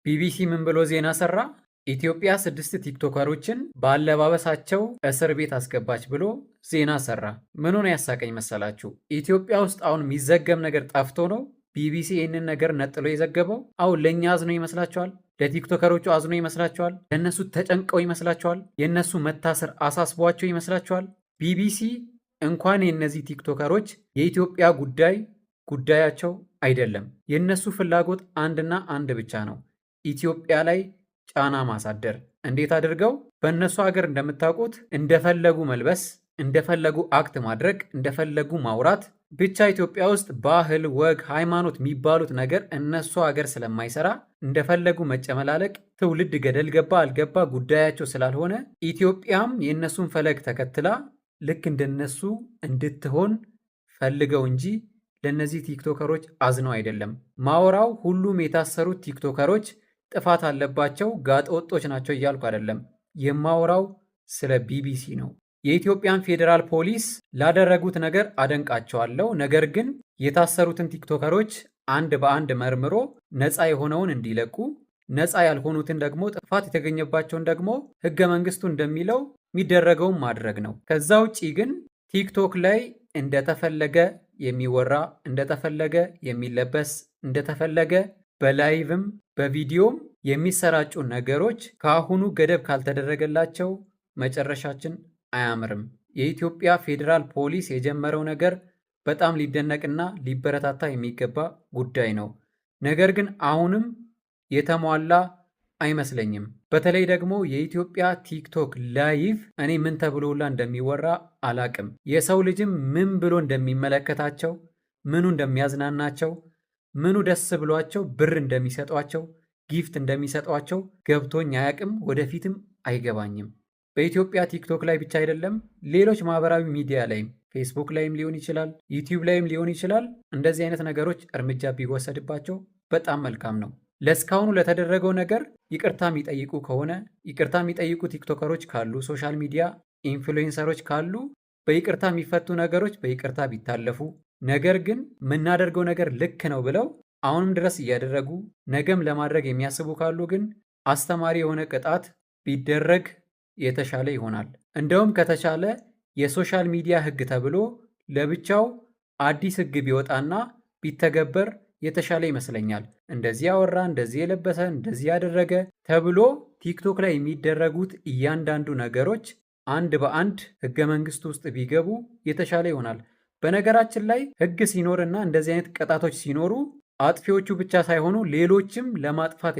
ቢቢሲ ምን ብሎ ዜና ሰራ? ኢትዮጵያ 6 ቲክቶከሮችን በአለባበሳቸው እስር ቤት አስገባች ብሎ ዜና ሰራ። ምኑን ያሳቀኝ መሰላችሁ? ኢትዮጵያ ውስጥ አሁን የሚዘገብ ነገር ጠፍቶ ነው ቢቢሲ ይህንን ነገር ነጥሎ የዘገበው? አሁን ለእኛ አዝኖ ይመስላችኋል? ለቲክቶከሮቹ አዝኖ ይመስላችኋል? ለእነሱ ተጨንቀው ይመስላችኋል? የእነሱ መታሰር አሳስቧቸው ይመስላችኋል? ቢቢሲ እንኳን የእነዚህ ቲክቶከሮች የኢትዮጵያ ጉዳያቸው አይደለም። የእነሱ ፍላጎት አንድና አንድ ብቻ ነው፣ ኢትዮጵያ ላይ ጫና ማሳደር። እንዴት አድርገው? በእነሱ ሀገር እንደምታውቁት እንደፈለጉ መልበስ፣ እንደፈለጉ አክት ማድረግ፣ እንደፈለጉ ማውራት፣ ብቻ ኢትዮጵያ ውስጥ ባህል፣ ወግ፣ ሃይማኖት የሚባሉት ነገር እነሱ ሀገር ስለማይሰራ እንደፈለጉ መጨመላለቅ፣ ትውልድ ገደል ገባ አልገባ ጉዳያቸው ስላልሆነ ኢትዮጵያም የእነሱን ፈለግ ተከትላ ልክ እንደነሱ እንድትሆን ፈልገው እንጂ ለእነዚህ ቲክቶከሮች አዝነው አይደለም። ማወራው ሁሉም የታሰሩት ቲክቶከሮች ጥፋት አለባቸው፣ ጋጠ ወጦች ናቸው እያልኩ አይደለም። የማወራው ስለ ቢቢሲ ነው። የኢትዮጵያን ፌዴራል ፖሊስ ላደረጉት ነገር አደንቃቸዋለሁ። ነገር ግን የታሰሩትን ቲክቶከሮች አንድ በአንድ መርምሮ ነፃ የሆነውን እንዲለቁ፣ ነፃ ያልሆኑትን ደግሞ ጥፋት የተገኘባቸውን ደግሞ ሕገ መንግስቱ እንደሚለው የሚደረገውን ማድረግ ነው። ከዛ ውጪ ግን ቲክቶክ ላይ እንደተፈለገ የሚወራ፣ እንደተፈለገ የሚለበስ፣ እንደተፈለገ በላይቭም በቪዲዮም የሚሰራጩ ነገሮች ከአሁኑ ገደብ ካልተደረገላቸው መጨረሻችን አያምርም። የኢትዮጵያ ፌዴራል ፖሊስ የጀመረው ነገር በጣም ሊደነቅና ሊበረታታ የሚገባ ጉዳይ ነው። ነገር ግን አሁንም የተሟላ አይመስለኝም። በተለይ ደግሞ የኢትዮጵያ ቲክቶክ ላይቭ እኔ ምን ተብሎላ እንደሚወራ አላቅም። የሰው ልጅም ምን ብሎ እንደሚመለከታቸው፣ ምኑ እንደሚያዝናናቸው፣ ምኑ ደስ ብሏቸው ብር እንደሚሰጧቸው፣ ጊፍት እንደሚሰጧቸው ገብቶኝ አያቅም። ወደፊትም አይገባኝም። በኢትዮጵያ ቲክቶክ ላይ ብቻ አይደለም፣ ሌሎች ማህበራዊ ሚዲያ ላይም ፌስቡክ ላይም ሊሆን ይችላል፣ ዩቲዩብ ላይም ሊሆን ይችላል። እንደዚህ አይነት ነገሮች እርምጃ ቢወሰድባቸው በጣም መልካም ነው። ለእስካሁኑ ለተደረገው ነገር ይቅርታ የሚጠይቁ ከሆነ ይቅርታ የሚጠይቁ ቲክቶከሮች ካሉ፣ ሶሻል ሚዲያ ኢንፍሉዌንሰሮች ካሉ በይቅርታ የሚፈቱ ነገሮች በይቅርታ ቢታለፉ፣ ነገር ግን የምናደርገው ነገር ልክ ነው ብለው አሁንም ድረስ እያደረጉ ነገም ለማድረግ የሚያስቡ ካሉ ግን አስተማሪ የሆነ ቅጣት ቢደረግ የተሻለ ይሆናል። እንደውም ከተቻለ የሶሻል ሚዲያ ሕግ ተብሎ ለብቻው አዲስ ሕግ ቢወጣና ቢተገበር የተሻለ ይመስለኛል። እንደዚህ ያወራ፣ እንደዚህ የለበሰ፣ እንደዚህ ያደረገ ተብሎ ቲክቶክ ላይ የሚደረጉት እያንዳንዱ ነገሮች አንድ በአንድ ሕገ መንግስት ውስጥ ቢገቡ የተሻለ ይሆናል። በነገራችን ላይ ሕግ ሲኖርና እንደዚህ አይነት ቅጣቶች ሲኖሩ አጥፊዎቹ ብቻ ሳይሆኑ ሌሎችም ለማጥፋት